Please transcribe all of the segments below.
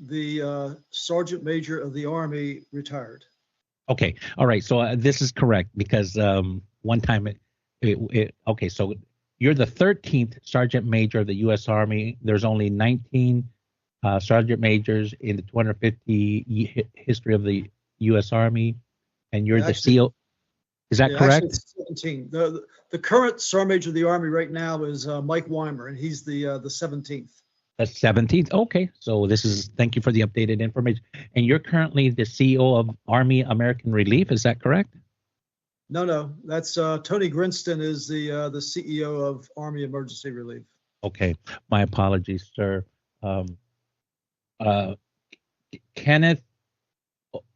the Sergeant Major of the Army, retired. Okay. All right. So this is correct because one time okay. So you're the 13th Sergeant Major of the U.S. Army. There's only 19 Sergeant Majors in the 250 history of the U.S. Army, and you're the Actually, CO. Is that yeah, actually, correct? it's 17. The current Sergeant Major of the Army right now is Mike Weimer, and he's the 17th. The 17th. Okay. So this is, thank you for the updated information. And you're currently the CEO of Army American Relief. Is that correct? No, that's Tony Grinston is the CEO of Army Emergency Relief. Okay. My apologies, sir. Uh, Kenneth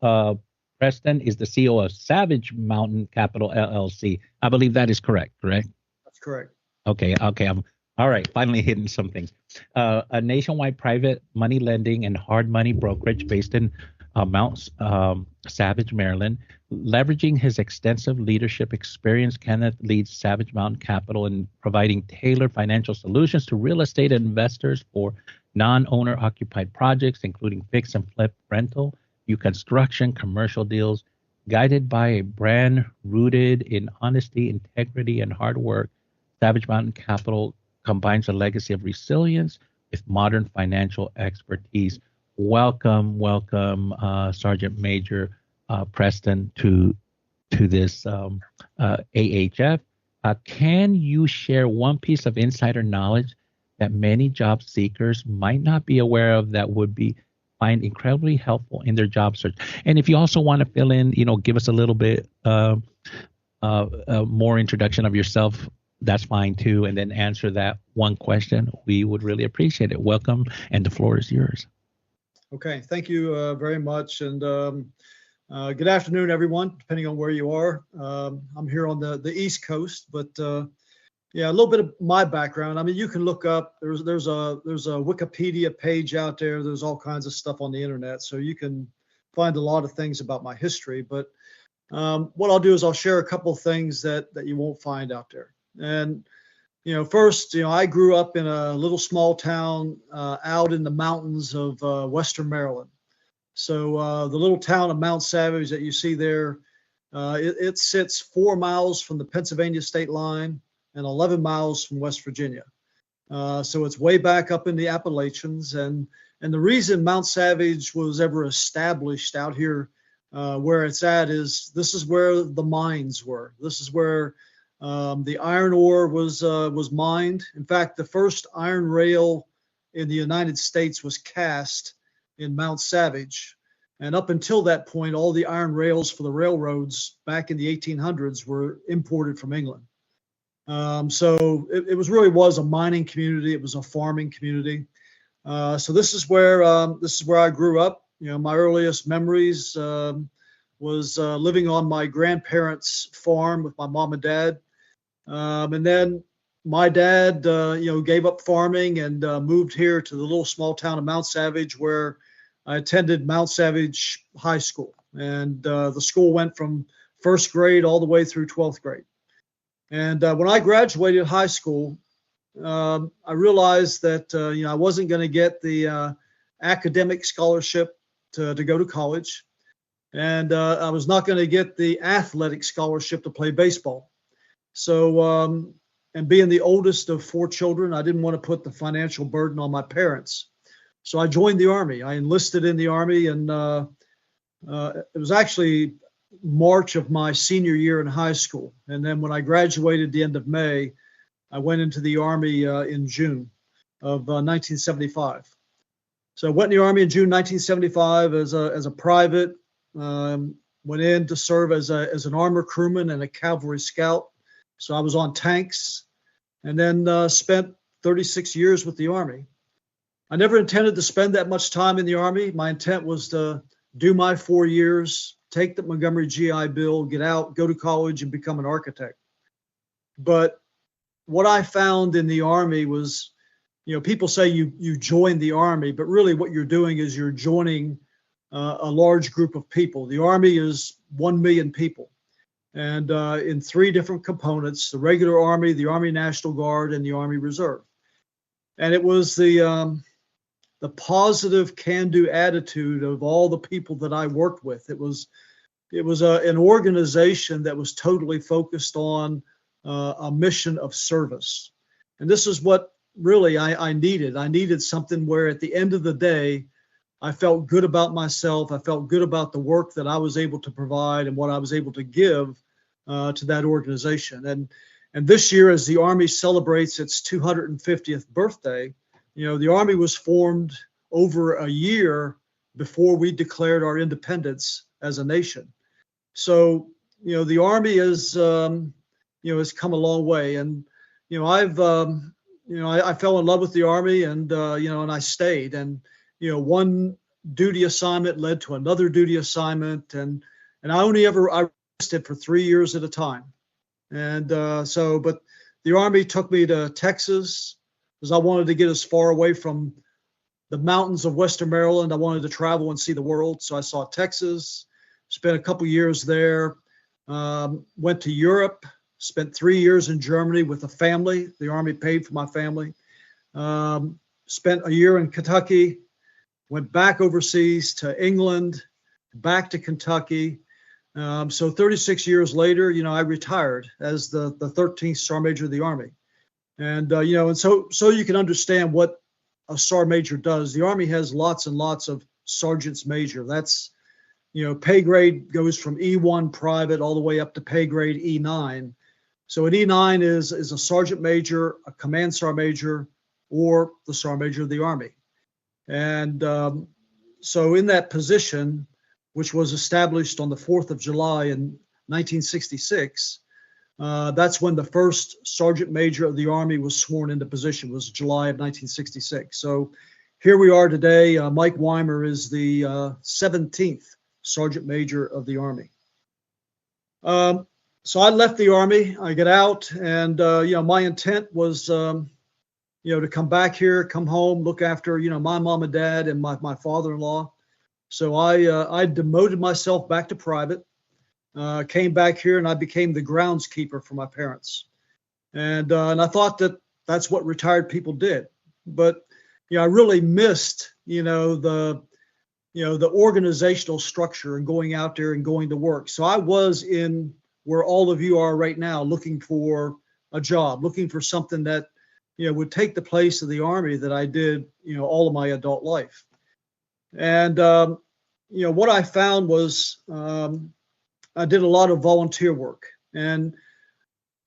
Preston is the CEO of Savage Mountain Capital LLC. I believe that is correct, correct? That's correct. Okay. I'm all right. Finally hitting something. A nationwide private money lending and hard money brokerage based in Mount Savage, Maryland. Leveraging his extensive leadership experience, Kenneth leads Savage Mountain Capital in providing tailored financial solutions to real estate investors for non-owner occupied projects, including fix and flip rental, new construction, commercial deals. Guided by a brand rooted in honesty, integrity, and hard work, Savage Mountain Capital combines a legacy of resilience with modern financial expertise. Welcome, Sergeant Major Preston to this AHF. Can you share one piece of insider knowledge that many job seekers might not be aware of that would find incredibly helpful in their job search? And if you also want to fill in, give us a little bit more introduction of yourself, that's fine too. And then answer that one question. We would really appreciate it. Welcome, and the floor is yours. Okay, thank you very much, and good afternoon, everyone, depending on where you are. I'm here on the East Coast, but yeah, a little bit of my background. I mean, you can look up. There's a Wikipedia page out there. There's all kinds of stuff on the internet, so you can find a lot of things about my history. But what I'll do is I'll share a couple of things that you won't find out there. And first, I grew up in a little small town out in the mountains of Western Maryland. So the little town of Mount Savage that you see there, it sits 4 miles from the Pennsylvania state line and 11 miles from West Virginia. So it's way back up in the Appalachians. And the reason Mount Savage was ever established out here where it's at is this is where the mines were. This is where the iron ore was mined. In fact, the first iron rail in the United States was cast in Mount Savage. And up until that point, all the iron rails for the railroads back in the 1800s were imported from England. So it was a mining community. It was a farming community. So this is where I grew up. My earliest memories was living on my grandparents' farm with my mom and dad. And then my dad, gave up farming and moved here to the little small town of Mount Savage, where I attended Mount Savage High School. And the school went from first grade all the way through 12th grade. And when I graduated high school, I realized that I wasn't going to get the academic scholarship to go to college, and I was not going to get the athletic scholarship to play baseball. So, and being the oldest of 4 children, I didn't want to put the financial burden on my parents. So I joined the Army. I enlisted in the Army, and it was actually March of my senior year in high school. And then when I graduated the end of May, I went into the Army in June of 1975. So I went in the Army in June 1975 as a private. Went in to serve as an armor crewman and a cavalry scout. So I was on tanks, and then spent 36 years with the Army. I never intended to spend that much time in the Army. My intent was to do my 4 years, take the Montgomery GI Bill, get out, go to college, and become an architect. But what I found in the Army was, people say you join the Army, but really what you're doing is you're joining a large group of people. The Army is 1 million people, and in 3 different components: the regular Army, the Army National Guard, and the Army Reserve. And it was the the positive can-do attitude of all the people that I worked with. It was an organization that was totally focused on a mission of service. And this is what really I needed. I needed something where at the end of the day, I felt good about myself. I felt good about the work that I was able to provide and what I was able to give to that organization. And this year, as the Army celebrates its 250th birthday, the Army was formed over a year before we declared our independence as a nation. So, the Army has come a long way. And, I fell in love with the Army, and I stayed. And, one duty assignment led to another duty assignment, and I rested for 3 years at a time. And but the Army took me to Texas because I wanted to get as far away from the mountains of Western Maryland. I wanted to travel and see the world. So I saw Texas, spent a couple years there, went to Europe, spent 3 years in Germany with a family. The Army paid for my family. Spent a year in Kentucky, went back overseas to England, back to Kentucky. So 36 years later, I retired as the 13th Sergeant Major of the Army. And, and so you can understand what a Sergeant Major does. The Army has lots and lots of Sergeants Major. That's, pay grade goes from E1 private all the way up to pay grade E9. So an E9 is a Sergeant Major, a Command Sergeant Major, or the Sergeant Major of the Army. And so in that position, which was established on the 4th of July in 1966, that's when the first Sergeant Major of the Army was sworn into position, was July of 1966. So here we are today. Mike Weimer is the 17th Sergeant Major of the Army. So I left the Army. I got out, and my intent was to come back here, come home, look after my mom and dad and my father-in-law. So I demoted myself back to private, came back here, and I became the groundskeeper for my parents. And I thought that that's what retired people did. But I really missed the organizational structure and going out there and going to work. So I was in where all of you are right now, looking for a job, looking for something that would take the place of the Army that I did all of my adult life. And what I found was I did a lot of volunteer work. And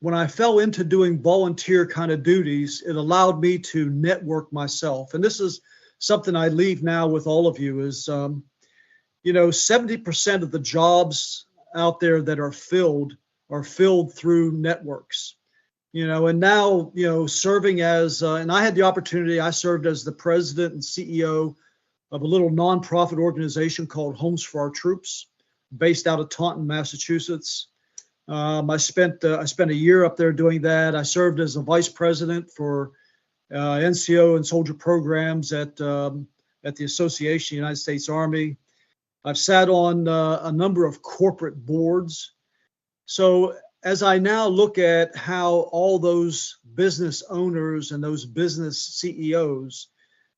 when I fell into doing volunteer kind of duties, it allowed me to network myself. And this is something I leave now with all of you is, 70% of the jobs out there that are filled through networks. And now, serving as, and I had the opportunity, I served as the president and CEO of a little nonprofit organization called Homes for Our Troops, based out of Taunton, Massachusetts. I spent a year up there doing that. I served as a vice president for NCO and soldier programs at the Association of the United States Army. I've sat on a number of corporate boards. So as I now look at how all those business owners and those business CEOs,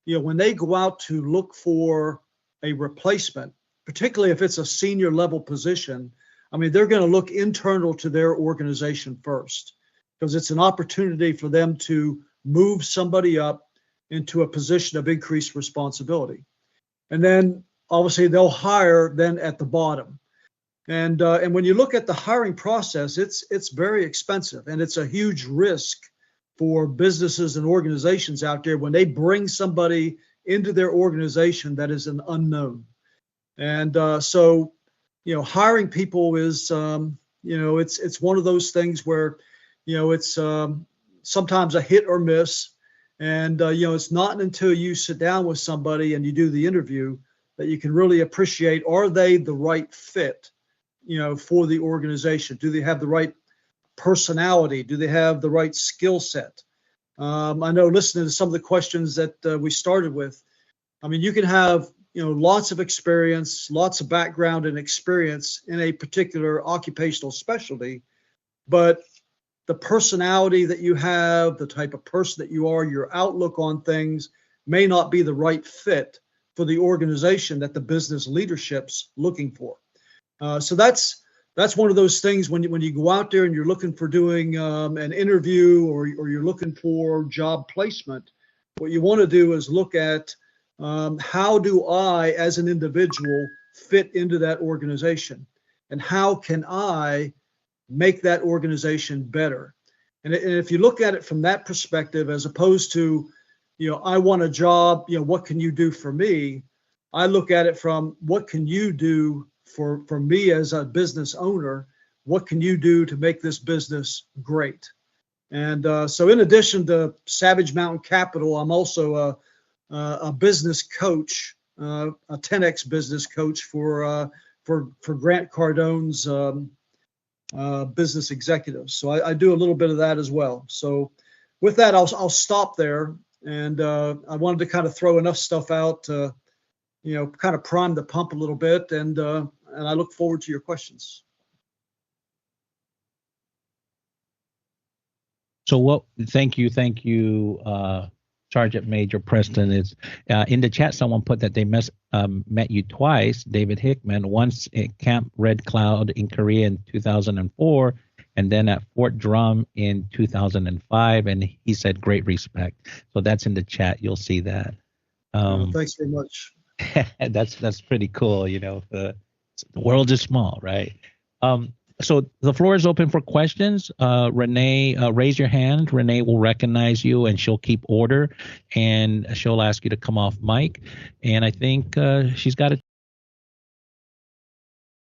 when they go out to look for a replacement, particularly if it's a senior level position, they're going to look internal to their organization first, because it's an opportunity for them to move somebody up into a position of increased responsibility. And then obviously they'll hire then at the bottom. And when you look at the hiring process, it's very expensive, and it's a huge risk for businesses and organizations out there when they bring somebody into their organization that is an unknown. And so hiring people is it's one of those things where it's sometimes a hit or miss, and it's not until you sit down with somebody and you do the interview that you can really appreciate, are they the right fit for the organization? Do they have the right personality? Do they have the right skill set? I know listening to some of the questions that we started with, you can have lots of experience, lots of background and experience in a particular occupational specialty, but the personality that you have, the type of person that you are, your outlook on things, may not be the right fit for the organization that the business leadership's looking for. So that's one of those things when you go out there and you're looking for doing an interview or you're looking for job placement. What you want to do is look at how do I, as an individual, fit into that organization, and how can I make that organization better? And if you look at it from that perspective, as opposed to, I want a job, what can you do for me? I look at it from what can you do for me as a business owner? What can you do to make this business great? And so in addition to Savage Mountain Capital, I'm also a business coach, a 10X business coach for Grant Cardone's business executives. So I do a little bit of that as well. So with that, I'll stop there. And I wanted to kind of throw enough stuff out to, kind of prime the pump a little bit. And I look forward to your questions. So thank you, Sergeant Major Preston. Is in the chat, someone put that they met you twice, David Hickman, once at Camp Red Cloud in Korea in 2004, and then at Fort Drum in 2005, and he said great respect. So that's in the chat. You'll see that. Thanks very much. That's pretty cool. The world is small, right? So the floor is open for questions. Renee, raise your hand. Renee will recognize you, and she'll keep order, and she'll ask you to come off mic. And I think she's got a